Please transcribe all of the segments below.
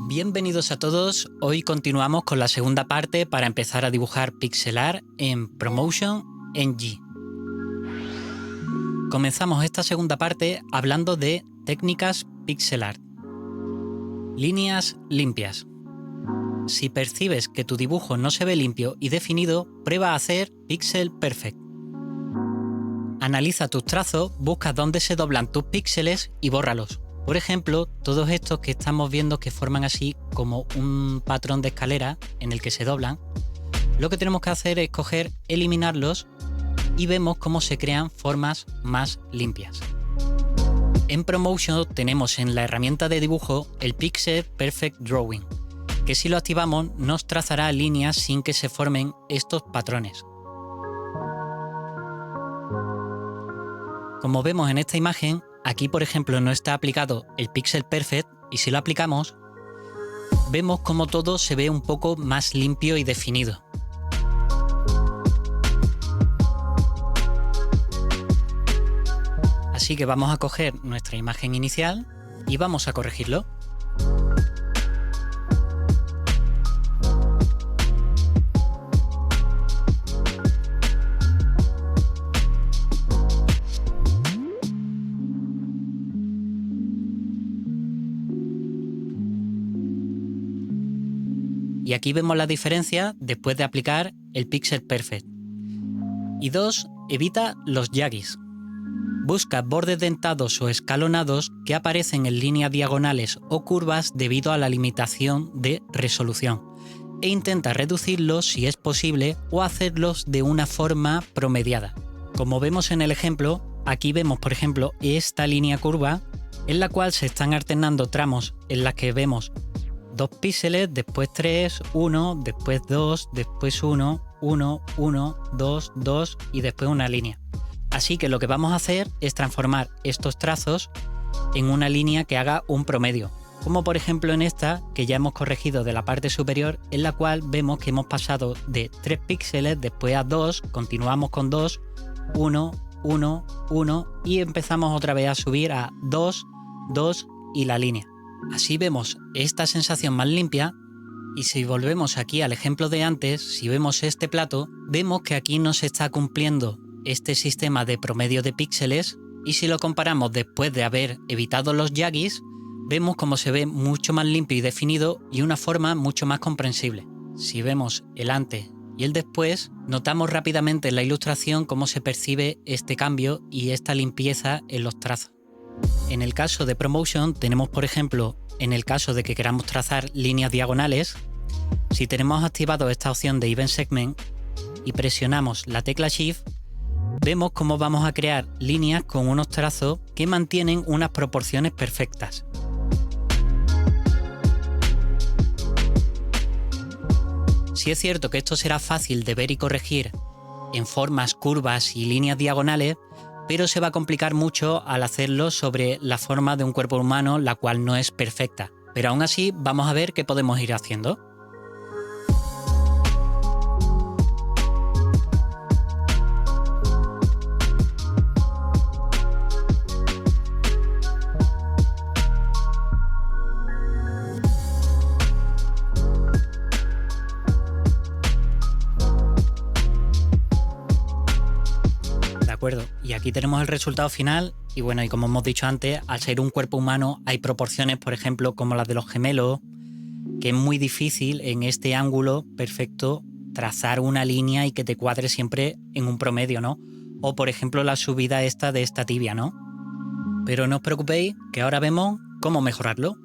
Bienvenidos a todos, hoy continuamos con la segunda parte para empezar a dibujar pixel art en Promotion NG. Comenzamos esta segunda parte hablando de técnicas pixel art. Líneas limpias. Si percibes que tu dibujo no se ve limpio y definido, prueba a hacer Pixel Perfect. Analiza tus trazos, busca dónde se doblan tus píxeles y bórralos. Por ejemplo, todos estos que estamos viendo que forman así como un patrón de escalera en el que se doblan, lo que tenemos que hacer es eliminarlos y vemos cómo se crean formas más limpias. En Promotion tenemos en la herramienta de dibujo el Pixel Perfect Drawing, que si lo activamos nos trazará líneas sin que se formen estos patrones. Como vemos en esta imagen, aquí por ejemplo no está aplicado el Pixel Perfect y si lo aplicamos, vemos como todo se ve un poco más limpio y definido. Así que vamos a coger nuestra imagen inicial y vamos a corregirlo. Y aquí vemos la diferencia después de aplicar el Pixel Perfect. Y 2. Evita los yagis. Busca bordes dentados o escalonados que aparecen en líneas diagonales o curvas debido a la limitación de resolución e intenta reducirlos si es posible o hacerlos de una forma promediada. Como vemos en el ejemplo, aquí vemos por ejemplo esta línea curva en la cual se están alternando tramos en las que vemos 2 píxeles, después 3, 1, después 2, después 1, 1, 1, 2, 2 y después una línea. Así que lo que vamos a hacer es transformar estos trazos en una línea que haga un promedio, como por ejemplo en esta que ya hemos corregido de la parte superior, en la cual vemos que hemos pasado de 3 píxeles, después a 2, continuamos con 2, 1, 1, 1 y empezamos otra vez a subir a 2, 2 y la línea. Así vemos esta sensación más limpia y si volvemos aquí al ejemplo de antes, si vemos este plato, vemos que aquí no se está cumpliendo este sistema de promedio de píxeles y si lo comparamos después de haber evitado los yagis, vemos cómo se ve mucho más limpio y definido y una forma mucho más comprensible. Si vemos el antes y el después, notamos rápidamente en la ilustración cómo se percibe este cambio y esta limpieza en los trazos. En el caso de Promotion tenemos por ejemplo, en el caso de que queramos trazar líneas diagonales, si tenemos activado esta opción de Even Segment y presionamos la tecla Shift, vemos cómo vamos a crear líneas con unos trazos que mantienen unas proporciones perfectas. Sí es cierto que esto será fácil de ver y corregir en formas, curvas y líneas diagonales, pero se va a complicar mucho al hacerlo sobre la forma de un cuerpo humano, la cual no es perfecta. Pero aún así vamos a ver qué podemos ir haciendo. Y aquí tenemos el resultado final y bueno, y como hemos dicho antes, al ser un cuerpo humano hay proporciones, por ejemplo, como las de los gemelos, que es muy difícil en este ángulo perfecto trazar una línea y que te cuadre siempre en un promedio, ¿no? O por ejemplo la subida esta de esta tibia, ¿no? Pero no os preocupéis que ahora vemos cómo mejorarlo.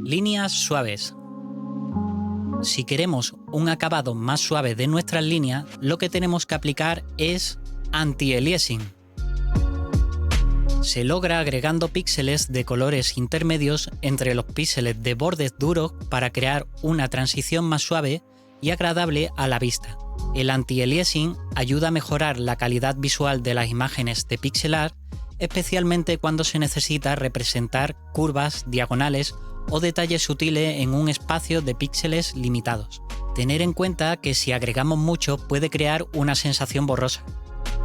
Líneas suaves. Si queremos un acabado más suave de nuestras líneas, lo que tenemos que aplicar es anti-aliasing. Se logra agregando píxeles de colores intermedios entre los píxeles de bordes duros para crear una transición más suave y agradable a la vista. El anti-aliasing ayuda a mejorar la calidad visual de las imágenes de pixel art, especialmente cuando se necesita representar curvas, diagonales o detalles sutiles en un espacio de píxeles limitados. Tener en cuenta que si agregamos mucho puede crear una sensación borrosa.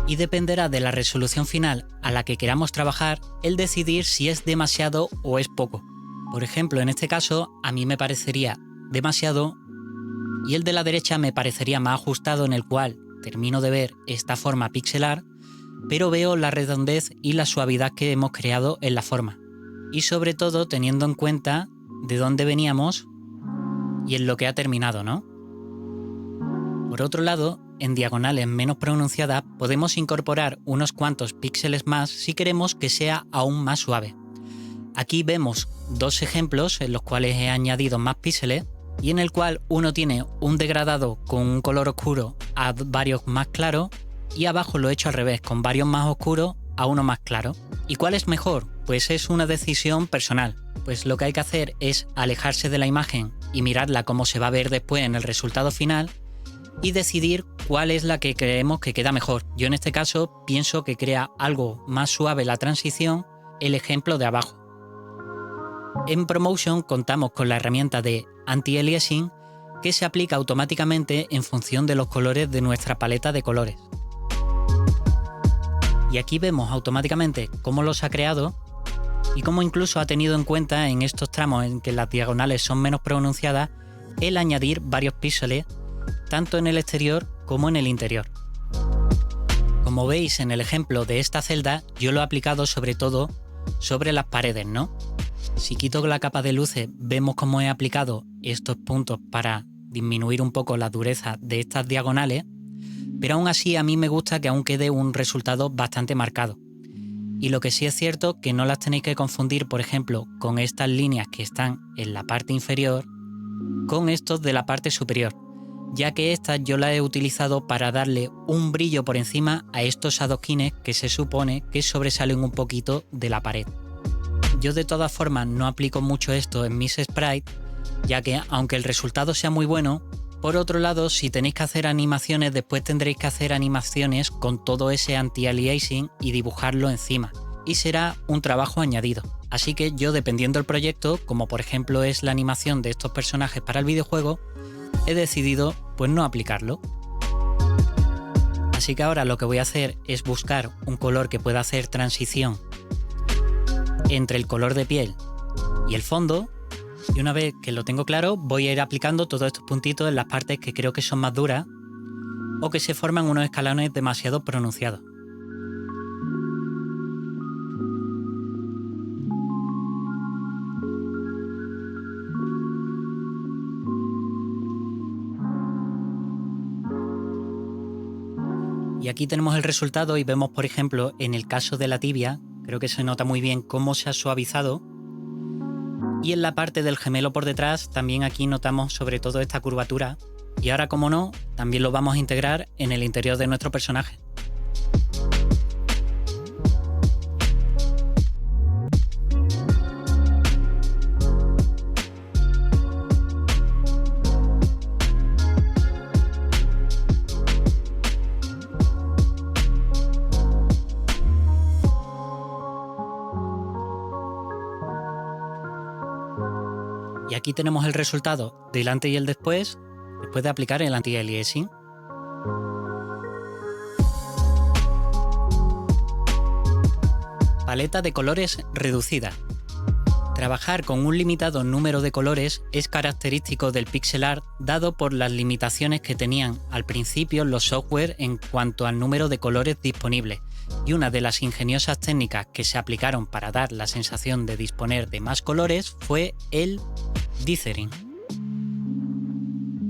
y dependerá de la resolución final a la que queramos trabajar el decidir si es demasiado o es poco. Por ejemplo, en este caso, a mí me parecería demasiado y el de la derecha me parecería más ajustado, en el cual termino de ver esta forma pixelar, pero veo la redondez y la suavidad que hemos creado en la forma. Y sobre todo teniendo en cuenta de dónde veníamos y en lo que ha terminado, ¿no? Por otro lado, en diagonales menos pronunciadas podemos incorporar unos cuantos píxeles más si queremos que sea aún más suave. Aquí vemos dos ejemplos en los cuales he añadido más píxeles y en el cual uno tiene un degradado con un color oscuro a varios más claros y abajo lo he hecho al revés, con varios más oscuros a uno más claro. ¿Y cuál es mejor? Pues es una decisión personal. Pues lo que hay que hacer es alejarse de la imagen y mirarla cómo se va a ver después en el resultado final y decidir cuál es la que creemos que queda mejor. Yo en este caso pienso que crea algo más suave la transición, el ejemplo de abajo. En Promotion contamos con la herramienta de Anti-Aliasing, que se aplica automáticamente en función de los colores de nuestra paleta de colores. Y aquí vemos automáticamente cómo los ha creado y cómo incluso ha tenido en cuenta en estos tramos en que las diagonales son menos pronunciadas el añadir varios píxeles tanto en el exterior como en el interior. Como veis en el ejemplo de esta celda, yo lo he aplicado sobre todo sobre las paredes, ¿no? Si quito la capa de luces, vemos cómo he aplicado estos puntos para disminuir un poco la dureza de estas diagonales, pero aún así a mí me gusta que aún quede un resultado bastante marcado. Y lo que sí es cierto que no las tenéis que confundir, por ejemplo, con estas líneas que están en la parte inferior con estos de la parte superior, ya que estas yo las he utilizado para darle un brillo por encima a estos adoquines que se supone que sobresalen un poquito de la pared. Yo de todas formas no aplico mucho esto en mis sprites, ya que aunque el resultado sea muy bueno, por otro lado, si tenéis que hacer animaciones, después tendréis que hacer animaciones con todo ese anti-aliasing y dibujarlo encima, y será un trabajo añadido. Así que yo, dependiendo del proyecto, como por ejemplo es la animación de estos personajes para el videojuego, he decidido pues no aplicarlo. Así que ahora lo que voy a hacer es buscar un color que pueda hacer transición entre el color de piel y el fondo, y una vez que lo tengo claro voy a ir aplicando todos estos puntitos en las partes que creo que son más duras o que se forman unos escalones demasiado pronunciados. Y aquí tenemos el resultado y vemos, por ejemplo, en el caso de la tibia, creo que se nota muy bien cómo se ha suavizado. Y en la parte del gemelo por detrás, también aquí notamos sobre todo esta curvatura. Y ahora, como no, también lo vamos a integrar en el interior de nuestro personaje. Y aquí tenemos el resultado del antes y el después de aplicar el anti-aliasing. Paleta de colores reducida. Trabajar con un limitado número de colores es característico del pixel art, dado por las limitaciones que tenían al principio los software en cuanto al número de colores disponibles, y una de las ingeniosas técnicas que se aplicaron para dar la sensación de disponer de más colores fue el dithering,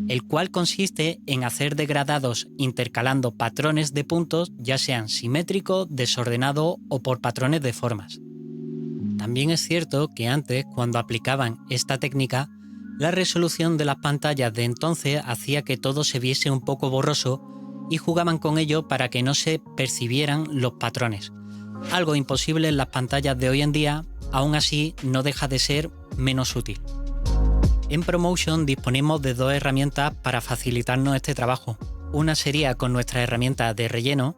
el cual consiste en hacer degradados intercalando patrones de puntos, ya sean simétricos, desordenados o por patrones de formas. También es cierto que antes, cuando aplicaban esta técnica, la resolución de las pantallas de entonces hacía que todo se viese un poco borroso y jugaban con ello para que no se percibieran los patrones. Algo imposible en las pantallas de hoy en día, aún así no deja de ser menos útil. En Promotion disponemos de dos herramientas para facilitarnos este trabajo. Una sería con nuestra herramienta de relleno,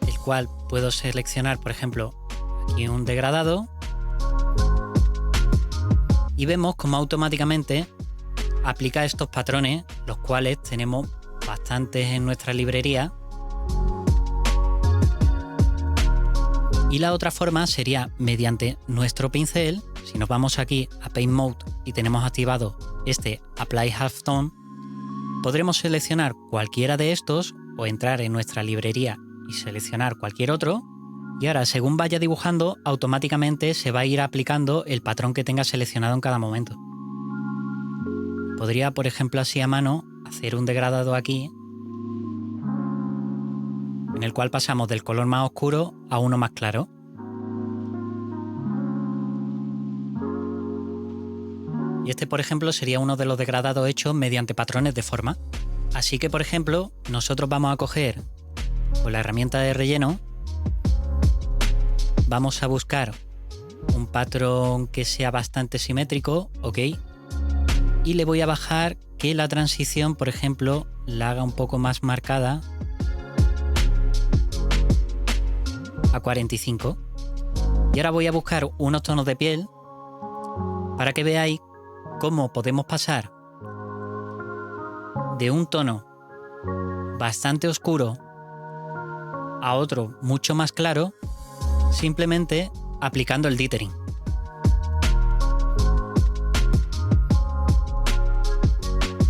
el cual puedo seleccionar, por ejemplo, aquí un degradado, y vemos cómo automáticamente aplica estos patrones, los cuales tenemos bastantes en nuestra librería. Y la otra forma sería mediante nuestro pincel Si nos vamos aquí a Paint Mode y tenemos activado este Apply Halftone, podremos seleccionar cualquiera de estos o entrar en nuestra librería y seleccionar cualquier otro, y ahora según vaya dibujando automáticamente se va a ir aplicando el patrón que tenga seleccionado en cada momento. Podría, por ejemplo, así a mano hacer un degradado aquí en el cual pasamos del color más oscuro a uno más claro. Y este, por ejemplo, sería uno de los degradados hechos mediante patrones de forma. Así que, por ejemplo, nosotros vamos a coger con la herramienta de relleno, vamos a buscar un patrón que sea bastante simétrico, ¿ok? Y le voy a bajar que la transición, por ejemplo, la haga un poco más marcada a 45. Y ahora voy a buscar unos tonos de piel para que veáis cómo podemos pasar de un tono bastante oscuro a otro mucho más claro simplemente aplicando el dithering.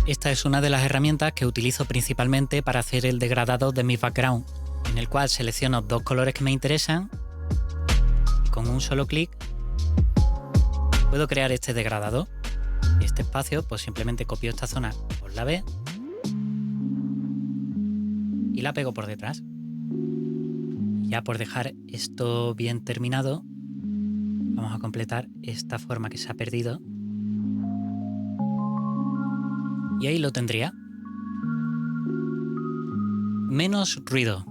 Esta es una de las herramientas que utilizo principalmente para hacer el degradado de mi background, en el cual selecciono dos colores que me interesan y con un solo clic puedo crear este degradado. Este espacio, pues simplemente copio esta zona con la B y la pego por detrás. Ya por dejar esto bien terminado, vamos a completar esta forma que se ha perdido. Y ahí lo tendría. Menos ruido.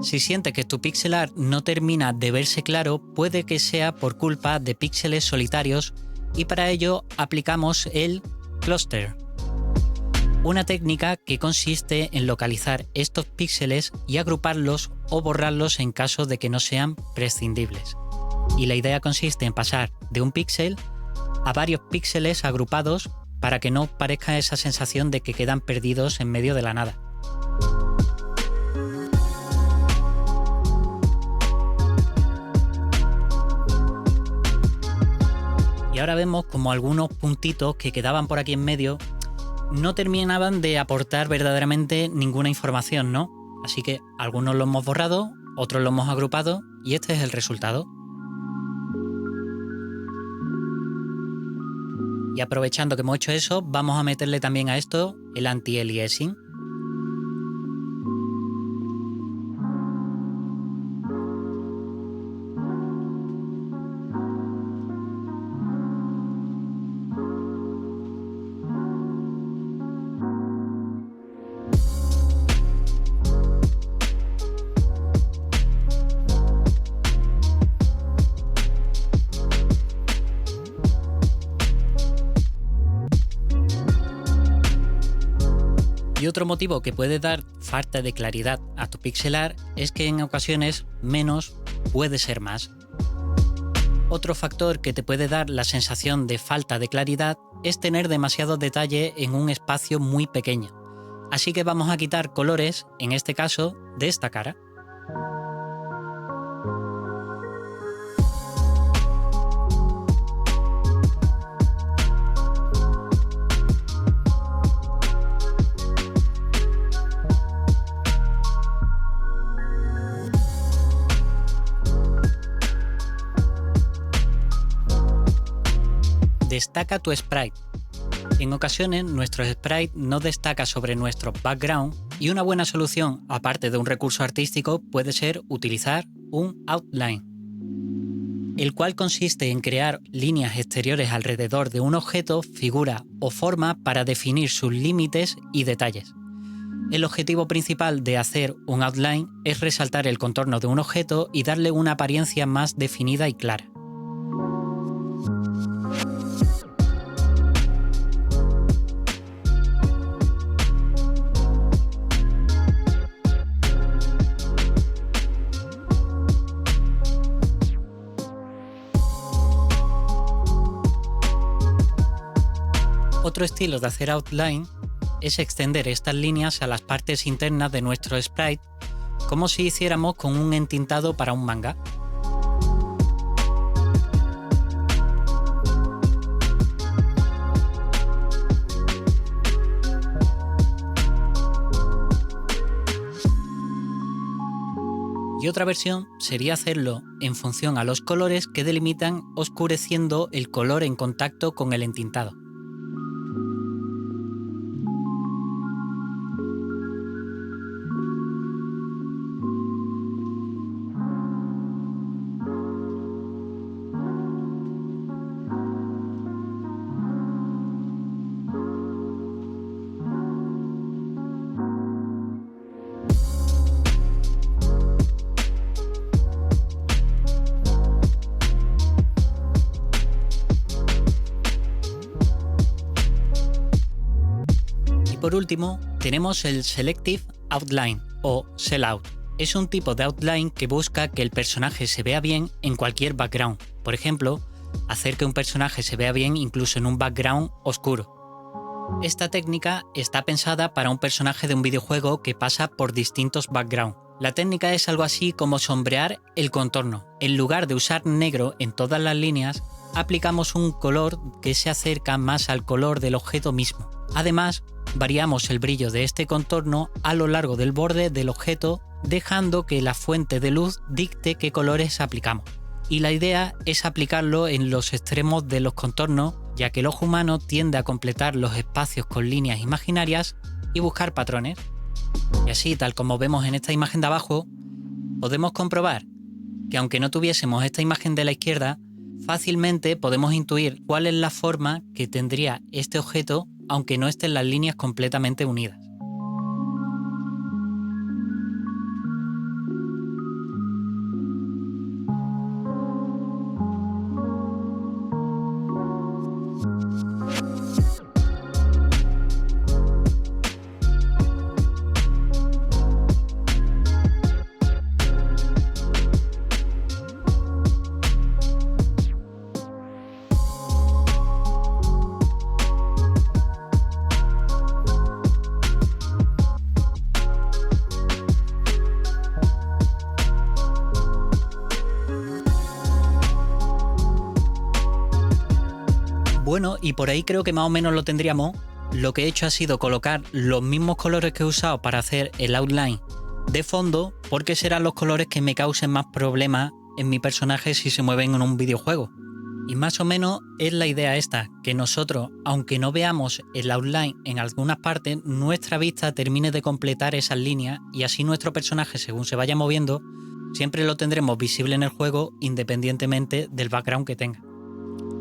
Si sientes que tu pixel art no termina de verse claro, puede que sea por culpa de píxeles solitarios, y para ello aplicamos el cluster. Una técnica que consiste en localizar estos píxeles y agruparlos o borrarlos en caso de que no sean prescindibles. Y la idea consiste en pasar de un píxel a varios píxeles agrupados para que no parezca esa sensación de que quedan perdidos en medio de la nada. Y ahora vemos como algunos puntitos que quedaban por aquí en medio no terminaban de aportar verdaderamente ninguna información, ¿no? Así que algunos los hemos borrado, otros los hemos agrupado y este es el resultado. Y aprovechando que hemos hecho eso, vamos a meterle también a esto el anti-aliasing. Y otro motivo que puede dar falta de claridad a tu pixel art es que en ocasiones menos puede ser más. Otro factor que te puede dar la sensación de falta de claridad es tener demasiado detalle en un espacio muy pequeño. Así que vamos a quitar colores, en este caso, de esta cara. Destaca tu sprite. En ocasiones nuestro sprite no destaca sobre nuestro background y una buena solución, aparte de un recurso artístico, puede ser utilizar un outline, el cual consiste en crear líneas exteriores alrededor de un objeto, figura o forma para definir sus límites y detalles. El objetivo principal de hacer un outline es resaltar el contorno de un objeto y darle una apariencia más definida y clara. Otro estilo de hacer outline es extender estas líneas a las partes internas de nuestro sprite, como si hiciéramos con un entintado para un manga. Y otra versión sería hacerlo en función a los colores que delimitan, oscureciendo el color en contacto con el entintado. Por último, tenemos el Selective Outline o Sellout. Es un tipo de outline que busca que el personaje se vea bien en cualquier background. Por ejemplo, hacer que un personaje se vea bien incluso en un background oscuro. Esta técnica está pensada para un personaje de un videojuego que pasa por distintos backgrounds. La técnica es algo así como sombrear el contorno. En lugar de usar negro en todas las líneas, aplicamos un color que se acerca más al color del objeto mismo. Además, variamos el brillo de este contorno a lo largo del borde del objeto, dejando que la fuente de luz dicte qué colores aplicamos. Y la idea es aplicarlo en los extremos de los contornos, ya que el ojo humano tiende a completar los espacios con líneas imaginarias y buscar patrones. Y así, tal como vemos en esta imagen de abajo, podemos comprobar que aunque no tuviésemos esta imagen de la izquierda, fácilmente podemos intuir cuál es la forma que tendría este objeto aunque no estén las líneas completamente unidas. Bueno, y por ahí creo que más o menos lo tendríamos. Lo que he hecho ha sido colocar los mismos colores que he usado para hacer el outline de fondo, porque serán los colores que me causen más problemas en mi personaje si se mueven en un videojuego. Y más o menos es la idea esta, que nosotros, aunque no veamos el outline en algunas partes, nuestra vista termine de completar esas líneas y así nuestro personaje, según se vaya moviendo, siempre lo tendremos visible en el juego independientemente del background que tenga.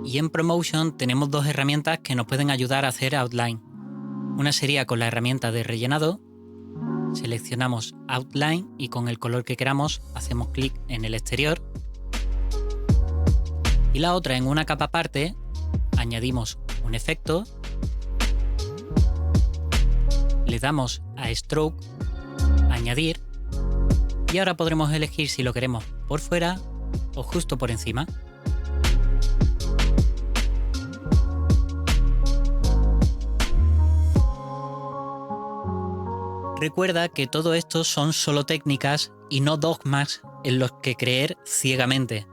Y en Promotion tenemos dos herramientas que nos pueden ayudar a hacer outline. Una sería con la herramienta de rellenado. Seleccionamos outline y con el color que queramos hacemos clic en el exterior. Y la otra, en una capa aparte, añadimos un efecto. Le damos a Stroke, añadir. Y ahora podremos elegir si lo queremos por fuera o justo por encima. Recuerda que todo esto son solo técnicas y no dogmas en los que creer ciegamente.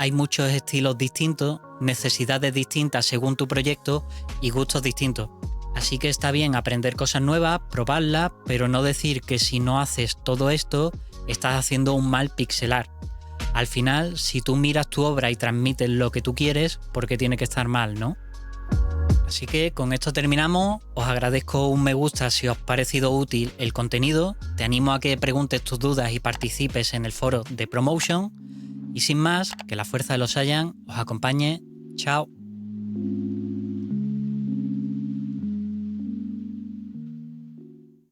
Hay muchos estilos distintos, necesidades distintas según tu proyecto y gustos distintos. Así que está bien aprender cosas nuevas, probarlas, pero no decir que si no haces todo esto, estás haciendo un mal pixelar. Al final, si tú miras tu obra y transmites lo que tú quieres, ¿por qué tiene que estar mal, no? Así que con esto terminamos. Os agradezco un me gusta si os ha parecido útil el contenido. Te animo a que preguntes tus dudas y participes en el foro de Promotion. Y sin más, que la fuerza de los Saiyan os acompañe. Chao.